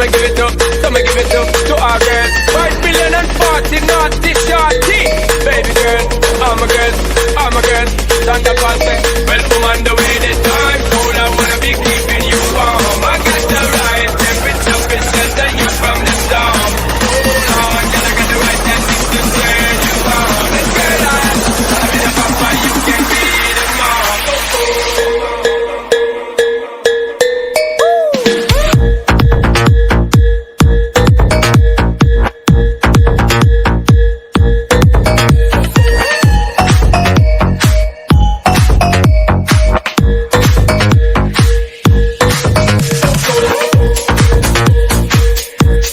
me give it up, so me give it up to our girls. 5 million and 40 naughty shorty. Baby girl, all my girls, Santa Claus say